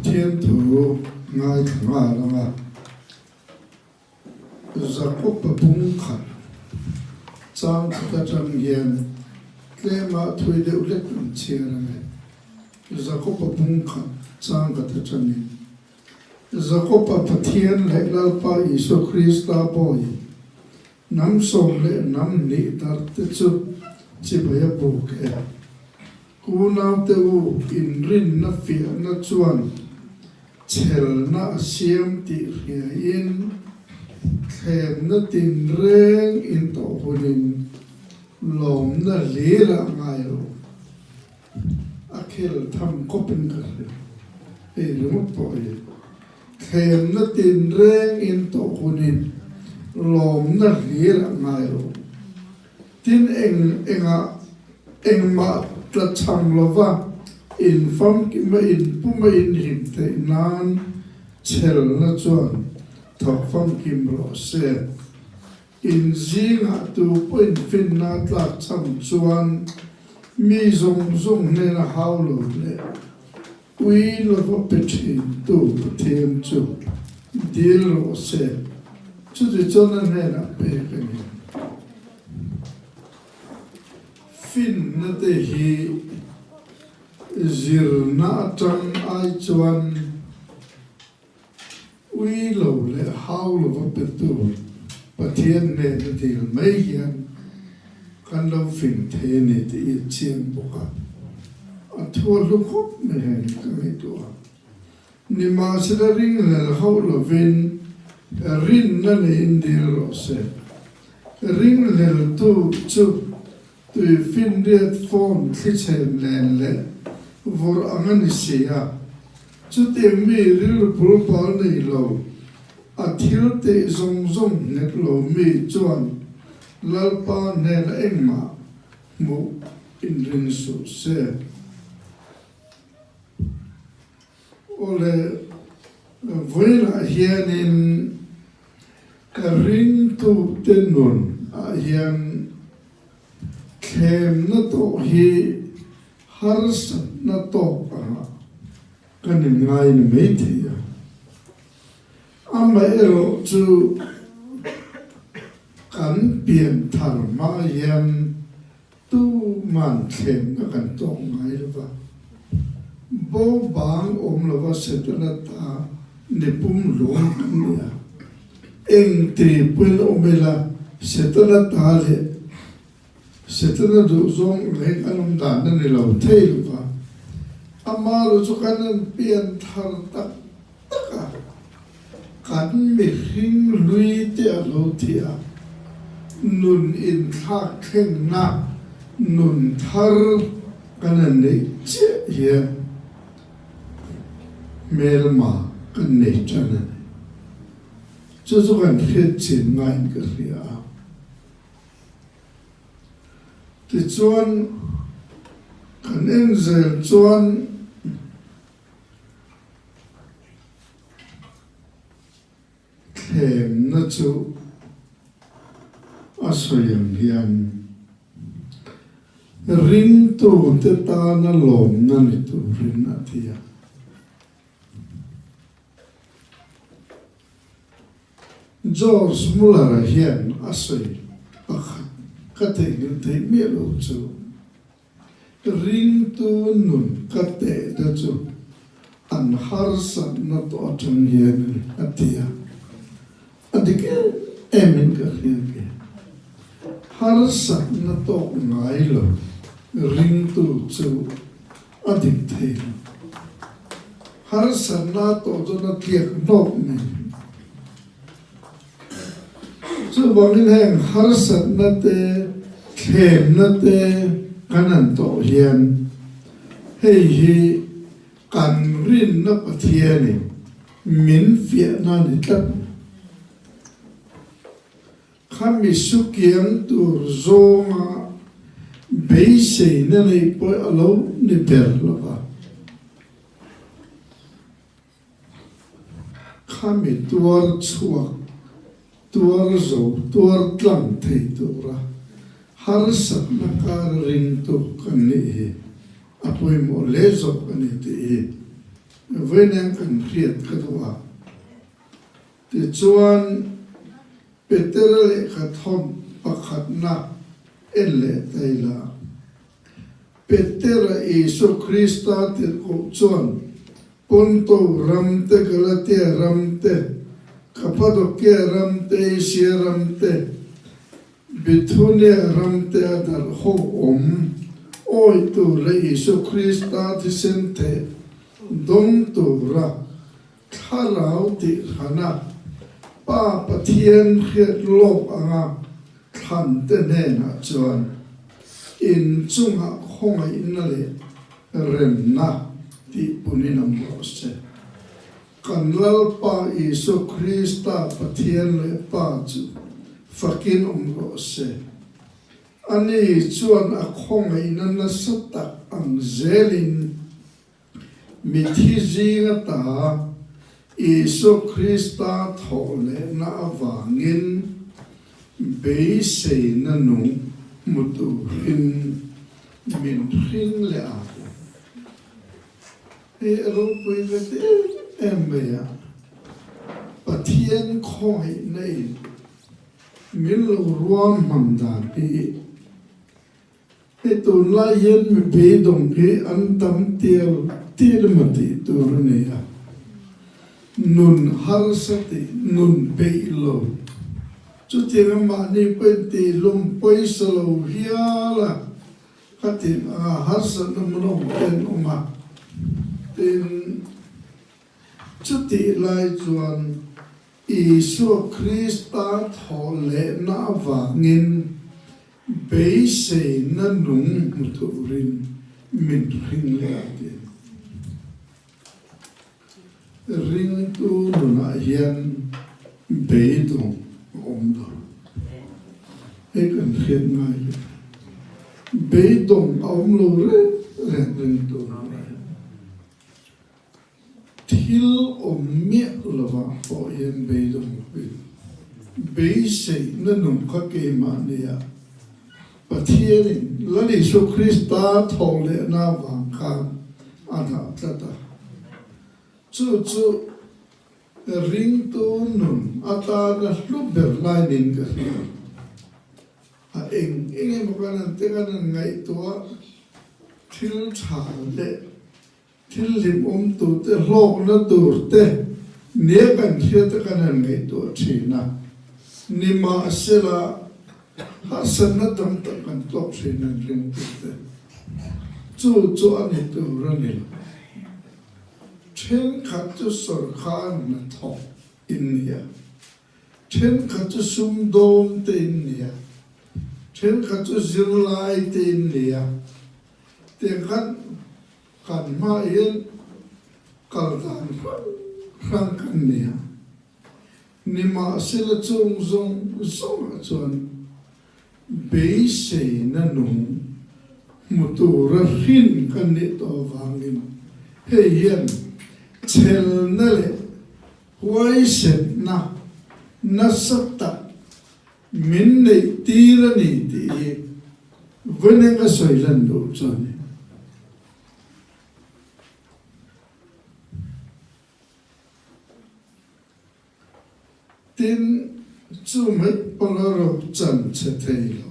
thiên thủ ngài thằng mà là mà Jacob bung khăn trang ta trang hiền lẽ mà thôi đều lết chia ra này Jacob bung khăn trang ta trang hiền Jacob thiên lệ la pa Isu Christa boy nắm sông lệ nắm nị dar te chu chỉ bây giờ bù kẹ cú nào teu in rin na phía na chuan chel na xiêm ti ria in khem na tin reng in to hunin lom na li la ngai ro akhel tham kopin kar e ru po ye khem na tin reng in to hunin lom na li la ngai ro tin eng ma tla chang lova in fam ki ma in puma in him te nan chel na chuan thok fam kim ro se in zinga tu point fin na tla cham chuan mi zong zong ne na haulo le ui lo va pethin tu pathian chu dil ro se chu de chona ne na pe ke ni fin na te hi zir na tang ai chuan ui lo le hau lo va pe tu pathian ne na til mai hian kan lo fin the ne te i chiang boka a thua lu khop me hen ka me tu ni ma se da ring le hau lo vin rin na ne in dil ro se ring le tu chu tui fin riat phone khi chen len le vor angan sia chu te mi ril pul pa nei lo a thil te zong zong net lo mi chuan lalpa ne la engma mu in rin su se ole voila hianin ka ring tu te nun a hian khem na to hi har san na to pa kan ngai na me thi ama ero chu kan pian thar ma yan tu man khem na kan to ngai ba bo bang om lo va se na ta ne pum long ya eng te pun omela se na ta le setana du zong le kanum da na ni lo thei ba ama lo chu kan pian thar tak taka kan mi hing lui te lo thia nun in thak khen na nun thar kan nei che ye melma kan nei chana chu kan phet chin ngai ka ria thì chuan kan en zel chuan khem na chu asoyang hian ring tu te ta na lom na ni tu rin a thia George Muller hian asoy ka te ngin te mi lo chu ring tu nun ka te da chu an har san na to chang hian atia adike emin ka hian ke har san na to ngai lo ring tu chu adik the har san na to cho na tiek nok ne chu bangin heng har san na te khem na te kanan to hian hei hi kan rin na pathian min fia na ni tat khami su kiang tur zonga bei sei na nei po alo ni per lova khami tuar chuak tuar zo tuar tlang thei tura har sat na kar ring tu kan ni apoi mo le zo kan ni ti với nên cần riết cái đó thì chuan Peter lệ khát thom pakhat na en lệ tay là Peter Isu Christa ti ko chuan Ponto ramte Galatia ramte Cappadocia ramte Asia ramte Bithunia ramte adar ho oi tu le Isu Christa ti sente dom tu ra thalau ti hana pa pathian khiat lok anga than te ne na chuan in chunga khonga inna le rem na ti puninam ro se kanlal pa Isu Christa pathian le pa chu fakin ro se ani chuan a khonga inna na satak ang zelin mithi zinga ta Isu Christa thole na awangin beise na nung mutu in min ring le a e ro pui ve em ya pathian khoi nei min lo ruam mang da pi e tu la yen mi be dong ke an tam tir ma ti tu ne ya nun har sati nun be lo chu tiang ma ni pe ti lum poi salo hiala katin a har san no ten oma tin chu ti lai chuan Isu Christa thole na wangin be se na nung muturin min ring le atin ring tu nuna hian be dong om do e kan khian ngai be dong om lo re ring tu thil om mi lova po hian be dong be se na nung kha ke ma ne ya pathian lali Isu Christa thole na wang kha ana tata chu ring tu nun ata na luber lining ka a eng mo kana te kana ngai to thil cha le thil lim tu te hlok na tur te ne kan thia te kana ngai to thina nima sela hasan na tam kan top thina ring tu te chu ani tu ranil chen khat chu sarkar na thok India chen khat chu sumdom te India chen khat chu zirlai te India te kan ma yen kaldan khang kan nia nima sela chung zong chuan be se na nung mutura hin kan ni to wangin hei yen chel na le huai set na sakta min nei tira ni ti venenga soilan do chone tin chu mai polaro chan che theilo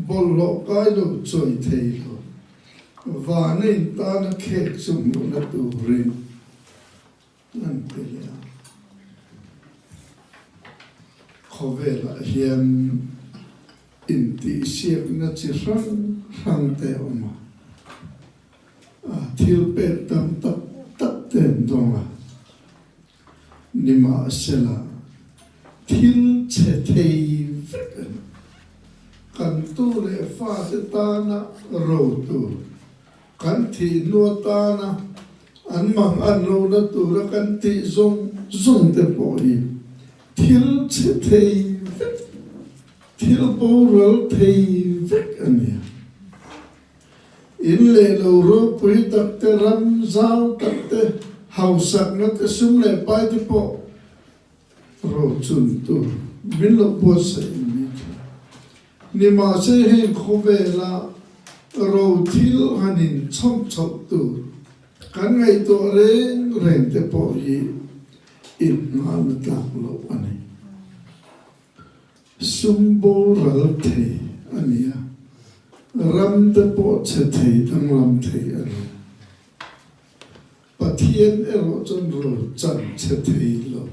bollo kai do choi theilo và nên ta nó khét chung nó tu rin anh thấy à khó về là hiện in tí siết nó chỉ răng tèo mà thiếu bê tâm tắt tên đông à nhưng mà sẽ là thiếu chế thầy vết cần tu lệ pha tế ta na rầu tu kan thi nua ta na an mang an lo na tu ra kan thi zong te po hi thil che thei thil bo rol thei vek ania in le lo ro pui tak te ram zau tak te hau sak na te sum le pai te po ro chun tu min lo po se ni ma se he khove la râu thil hanin chom chop tu kan ngai to reng te po hi in nga na tlak lo ani sumbo ral the ania ram te po che thei dang lam thei ani pathian ero chon ro chan che thei lo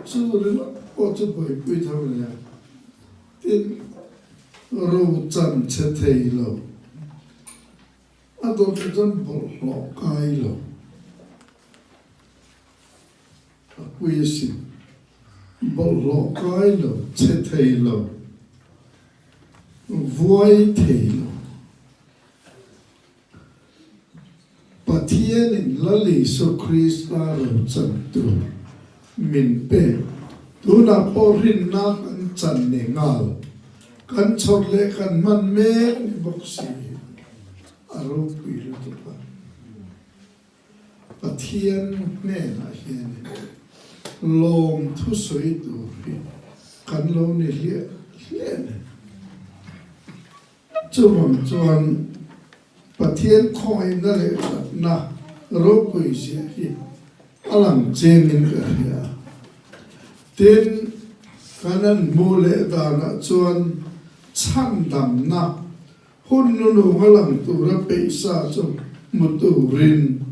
chu ro po chu boi pui thau ya tin ro chan che thei lo adon chon bol lo kai lo quy sinh bol lo kai lo che thei lo vui thei lo pathian in lali so Krista ro chan tu min pe tu na porin na kan chan ne ngal kan chot le kan man me boxi aro pi lo tu pa pathian ne na hian long thu soi tu kan lo ni hlia ne chuan pathian khoi na le na ro pui sia hi alang cheng in ka hia tin kanan mu le da na chuan chan dam na hun nu ngalang tu ra pe sa chu mu tu rin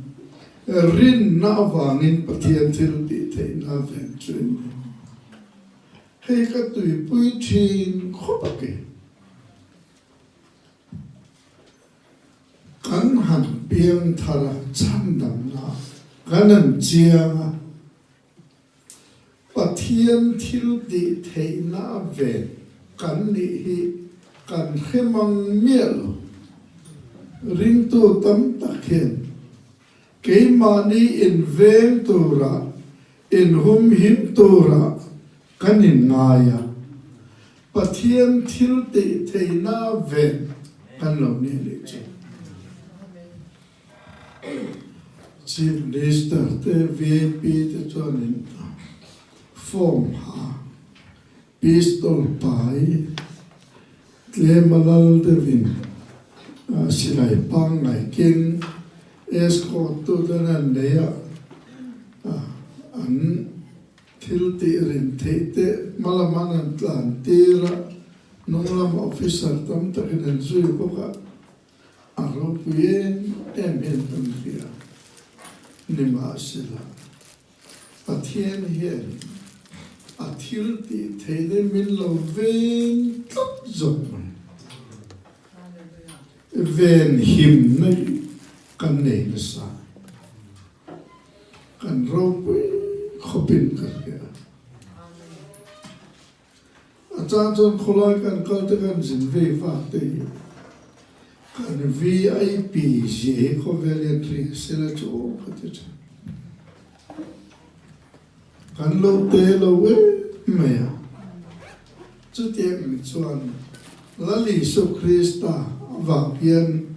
na wangin pathian thil ti thei na ven chen hei ka tui pui thin khopake kan han piang thara chan dam na kanan chianga pathian thil ti thei na ven kan ni hi kan khemang miel ring tu tam takhen cái mà ni in veng tura in hum him tura kan in ngaya pathian thil ti thei na ven kan lo ni le che chief minister te vip te chuanin form ha pistol pai tlemalal te vin silai pang ngai king escort to the Nandaya an Tilti Rentete Malaman and Tlantira Nolam officer Tam Takin and Zuiboka Aropien Ementum here Nimasila Atien here Atilti Tede Miloven Zon Ven him kan nei na sa kan ro pui khopin kar ya acha chon kholai kan kal te kan jin ve fa te kan VIP je ko voluntary sela chu khate kan lo te lo we me ya chu te mi chuan lali so Krista va pian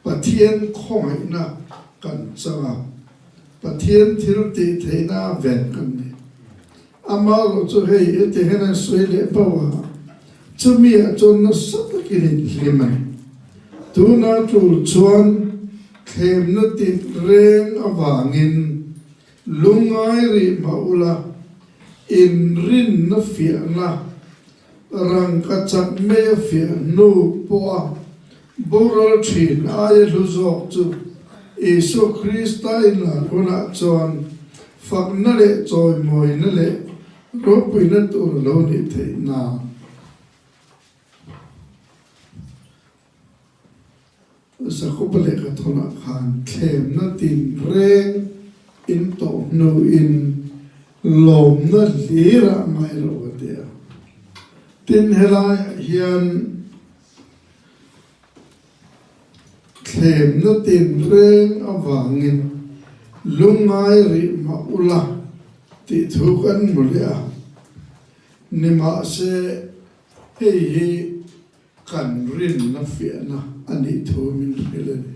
pathian khoi na kan chawa pathian thil ti thei na ven kan ni ama lo chu hei te hena soi le pawa chu mi a chon na sat ki ni hliman tu na tu chuan khem na ti reng awangin lungai ri maula in rin na fia na rang ka chak me fia nu po Boral Chin ay luzok tu Isu Krista ina kuna chuan fak na le choy moy na le ropui na tur lo ni thei na sa khopale ka thona khan khem na tin reng in to no in lom na lira mai lo dia tin hela hian khem na tin reng awangin lungai ri maula ti thukan mulia nima se hei kan rin na fiana ani thu min rilani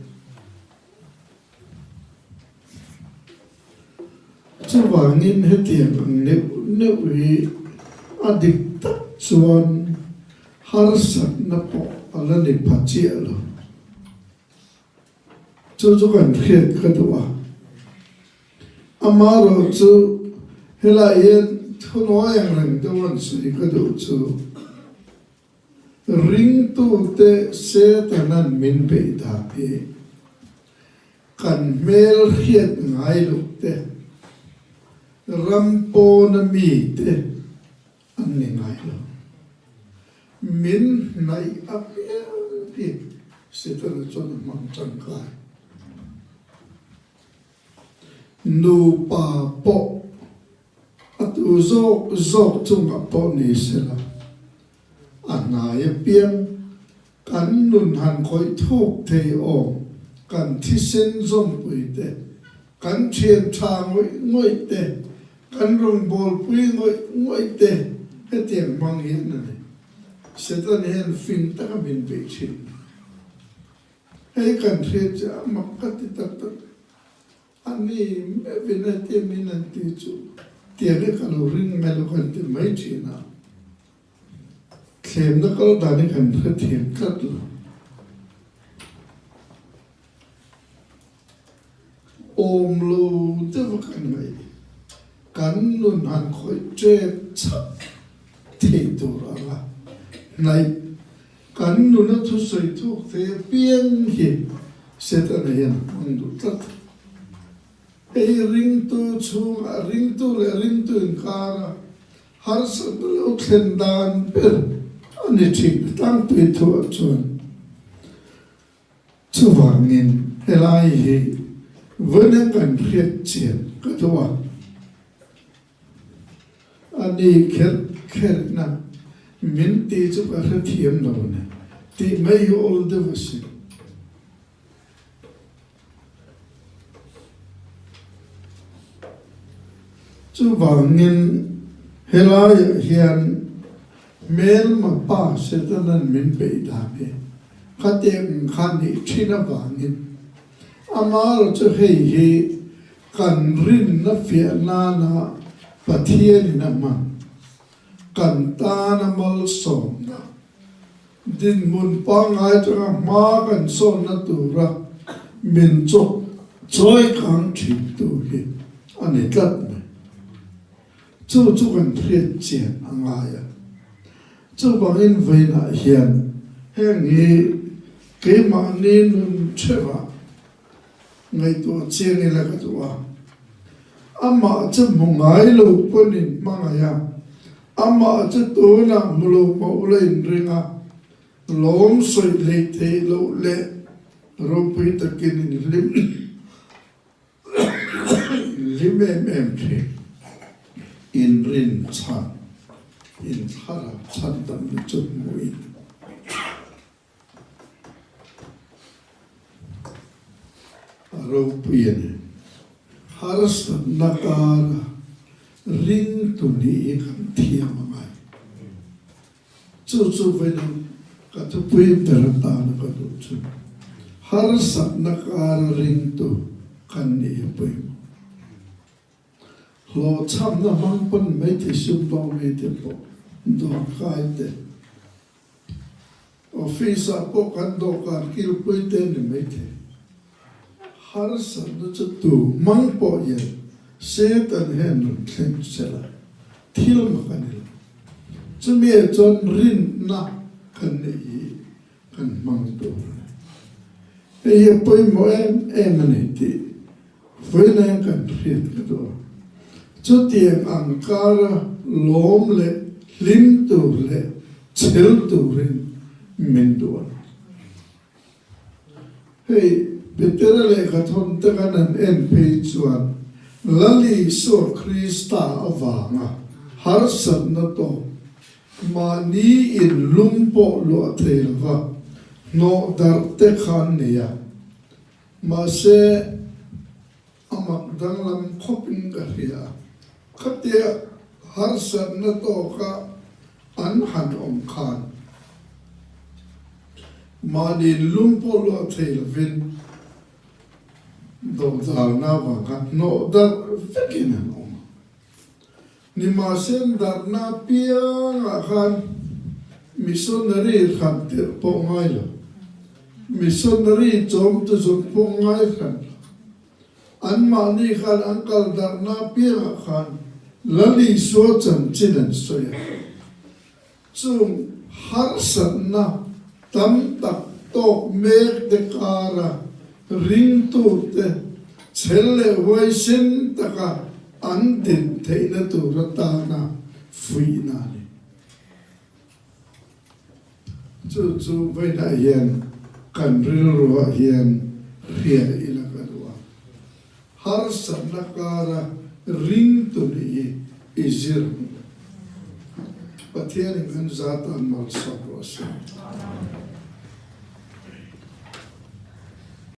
chuwangin hetiang ang ne wi adik tak chuan harsat na po alani phachialo chu kan khiat ka duwa amaro chu hela yen thuno yang rang dawon sui ka du chu ring tu te se tanan min pe da pe kan mel khiat ngai lu te rampo na mi te an ni ngai lo min nai apia pi se tan chon mang chang kai nu pa po atu zo chung a po ni se la anaya piang kan nun han khoi thuk thei o kan thi sen zom pui te kan thien tha ngoi te kan rong bol pui ngoi te he tiang mang hin na ne se tan hen fin ta ka min be chin hei kan thien cha mak ka ti tak tak ani me vina te min an ti chu tiare ka lo ring me lo kan ti mai china khlem na kal dani kan thra thiam tlat lo om lo te va kan mai kan nun han khoi che cha te tu ra nai kan nun na thu soi thu te piang hi se ta na yan ang du tlat ei ring tu chung a ring tu le ring tu in kara har sa lo thlen dan per ani thik tang tu thu chuan chu wangin helai hi vân kan khiat chian ka thua ani kher na min ti chu ka thiam lo ne ti mai ol de vasi chu wangin helai hian mel ma pa se tanan min pe da pe khatem khani thina wangin amaro chu hei hi kan rin na fia na pathian na ma kan ta na mal som na din mun pa ngai chu ma kan son na tu ra min chok choi kang thip tu hi ani tlat me chu kan thiet chian angaya chu bangin veina hian heng hi ke ma ni nun chewa ngay tu chiang ni la ka tuwa ama chu mungai lo ponin mangaya ama chu tu na mulo ma ulein ringa lom soi le te lo le ro pui ta kin ni lim em the in rin chan in thara chan tam ni chu mui ro piene haras nakara ring tu ni kan thiam mai chu venom ka tu pui perata na ka tu chu haras nakara ring tu kan ni pui lo cham na mang pon mai ti sum do mai ti po do kai te office po kan do kan kil pui te ni mai te har san no chu tu mang po ye se tan hen no thleng chela thil ma kan ni chu me chon rin na kan ni kan mang tu e ye poi mo em ne ti foi na kan riet ka do chu tiang ang kara lom le lim tu le chel tu rin min do hey Betera le kathon tekanan en page 1 lali so Krista avanga har sat na to mani in lumpo lo athelwa no dar te khan neya ma se amak danglam khopin ka ria khate har sat na to ka an han om khan mani lumpo lo athelvin do dal na ba ka no dar fekin no ni ma sen dar na pia nga khan missionary khan te po ngai lo missionary chom tu zon pongai khan an mani khan angkal darna pia khan lali so chan chinan soya chung har sanna tam tak tok mek de kara ring tu te chelle wai sin taka an din theina tu ratana fuina ni chu vai na hian kan ril ruwa hian ria ila kadwa har sanna kara ring tu ni izir pathian kan zat an mal sabrosa